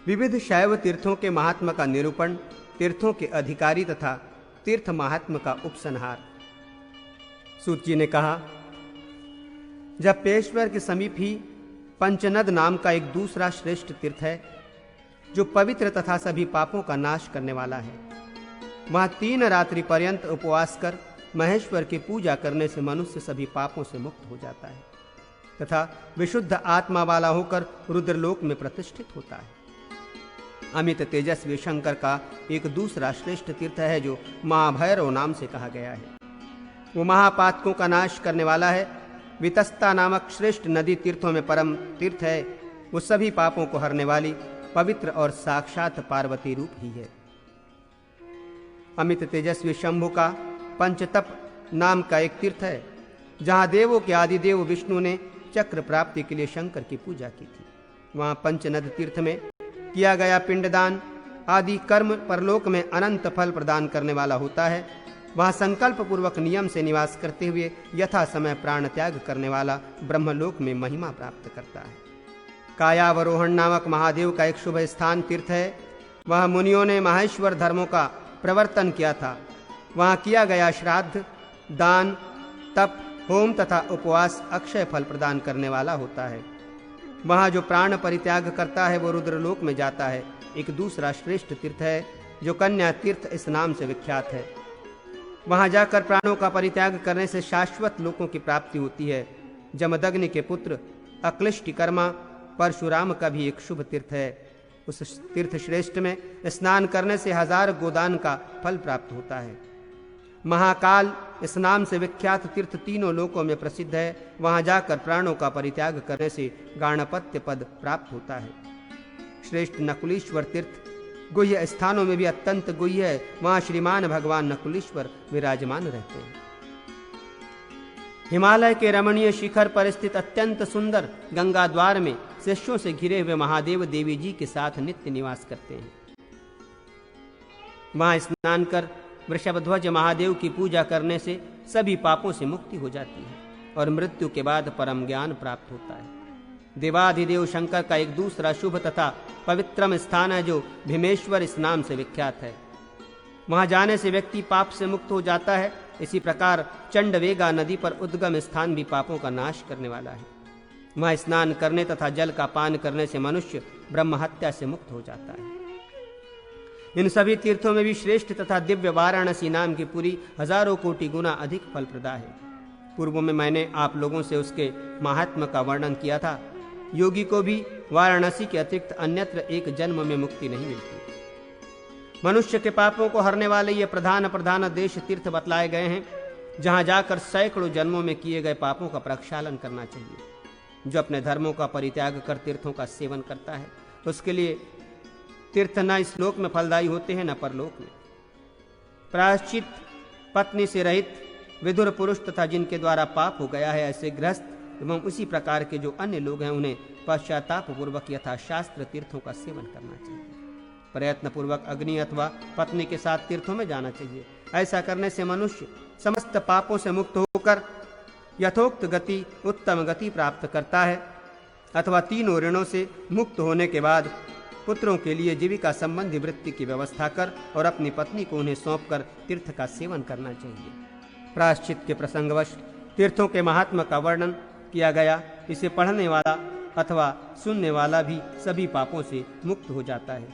विविध शैव तीर्थों के महात्मा का निरूपण, तीर्थों के अधिकारी तथा तीर्थ महात्मा का उपसंहार। सूत जी ने कहा, जब पेश्वर के समीप ही पंचनद नाम का एक दूसरा श्रेष्ठ तीर्थ है जो पवित्र तथा सभी पापों का नाश करने वाला है, वहां 3 रात्रि पर्यंत उपवास कर महेश्वर की पूजा करने से मनुष्य सभी पापों से मुक्त हो जाता है तथा विशुद्ध आत्मा वाला होकर रुद्रलोक में प्रतिष्ठित होता है। अमित तेजस्वी शंकर का एक दूसरा श्रेष्ठ तीर्थ है जो महाभैरव नाम से कहा गया है। वो महापातकों का नाश करने वाला है। वितस्ता नामक श्रेष्ठ नदी तीर्थों में परम तीर्थ है। वो सभी पापों को हरने वाली पवित्र और साक्षात पार्वती रूप ही है। अमित तेजस्वी शंभु का पंचतप नाम का एक तीर्थ है जहां देवों के आदिदेव विष्णु ने चक्र प्राप्ति के लिए शंकर की पूजा की थी। वहां पंचनद तीर्थ में किया गया पिंडदान आदि कर्म परलोक में अनंत फल प्रदान करने वाला होता है। वहां संकल्प पूर्वक नियम से निवास करते हुए यथा समय प्राण त्याग करने वाला ब्रह्मलोक में महिमा प्राप्त करता है। कायावरोहण नामक महादेव का एक शुभ स्थान तीर्थ है। वहां मुनियों ने माहेश्वर धर्मों का प्रवर्तन किया था। वहां किया गया श्राद्ध, दान, तप, होम तथा उपवास अक्षय फल प्रदान करने वाला होता है। वहां जो प्राण परित्याग करता है वो रुद्रलोक में जाता है। एक दूसरा श्रेष्ठ तीर्थ है जो कन्या तीर्थ इस नाम से विख्यात है। वहां जाकर प्राणों का परित्याग करने से शाश्वत लोकों की प्राप्ति होती है। जमदग्नि के पुत्र अक्लिष्टिकर्मा परशुराम का भी एक शुभ तीर्थ है। उस तीर्थ श्रेष्ठ में स्नान करने से 1000 गोदान का फल प्राप्त होता है। महाकाल इस नाम से विख्यात तीर्थ तीनों लोकों में प्रसिद्ध है। वहां जाकर प्राणों का परित्याग करने से गाणपत्य पद प्राप्त होता है। श्रेष्ठ नकुलीश्वर तीर्थ गुह्य स्थानों में भी अत्यंत गुह्य है। वहां श्रीमान भगवान नकुलीश्वर विराजमान रहते हैं। हिमालय के रमणीय शिखर पर स्थित अत्यंत सुंदर गंगा द्वार में शिष्यों से घिरे हुए महादेव देवी जी के साथ नित्य निवास करते हैं। वहां स्नान कर वृषभध्वज महादेव की पूजा करने से सभी पापों से मुक्ति हो जाती है और मृत्यु के बाद परम ज्ञान प्राप्त होता है। देवाधिदेव शंकर का एक दूसरा शुभ तथा पवित्रम स्थान है जो भीमेश्वर इस नाम से विख्यात है। वहां जाने से व्यक्ति पाप से मुक्त हो जाता है। इसी प्रकार चंडवेगा नदी पर उद्गम स्थान भी पापों का नाश करने वाला है। वहां स्नान करने तथा जल का पान करने से मनुष्य ब्रह्म हत्या से मुक्त हो जाता है। इन सभी तीर्थों में भी श्रेष्ठ तथा दिव्य वाराणसी नाम की पुरी 1000 कोटि गुना अधिक फलप्रदा है। पूर्व में मैंने आप लोगों से उसके महात्म्य का वर्णन किया था। योगी को भी वाराणसी के अतिरिक्त अन्यत्र एक जन्म में मुक्ति नहीं मिलती। मनुष्य के पापों को हरने वाले ये प्रधान देश तीर्थ बतलाए गए हैं जहां जाकर सैकड़ों जन्मों में किए गए पापों का प्रक्षालन करना चाहिए। जो अपने धर्मों का परित्याग कर तीर्थों का सेवन करता है उसके लिए तीर्थ न इस लोक में फलदायी होते हैं न परलोक में। प्रायश्चित, पत्नी से रहित, विधुर पुरुष तथा जिनके द्वारा पाप हो गया है ऐसे गृहस्थ एवं उसी प्रकार के जो अन्य लोग हैं उन्हें पश्चाताप पूर्वक यथाशास्त्र तीर्थों का सेवन करना चाहिए। प्रयत्न पूर्वक अग्नि अथवा पत्नी के साथ तीर्थों में जाना चाहिए। ऐसा करने से मनुष्य समस्त पापों से मुक्त होकर यथोक्त गति उत्तम गति प्राप्त करता है अथवा 3 ऋणों से मुक्त होने के बाद पुत्रों के लिए जीविका संबंधी वृत्ति की व्यवस्था कर और अपनी पत्नी को उन्हें सौंपकर तीर्थ का सेवन करना चाहिए। प्रायश्चित के प्रसंगवश तीर्थों के महात्मा का वर्णन किया गया। इसे पढ़ने वाला अथवा सुनने वाला भी सभी पापों से मुक्त हो जाता है।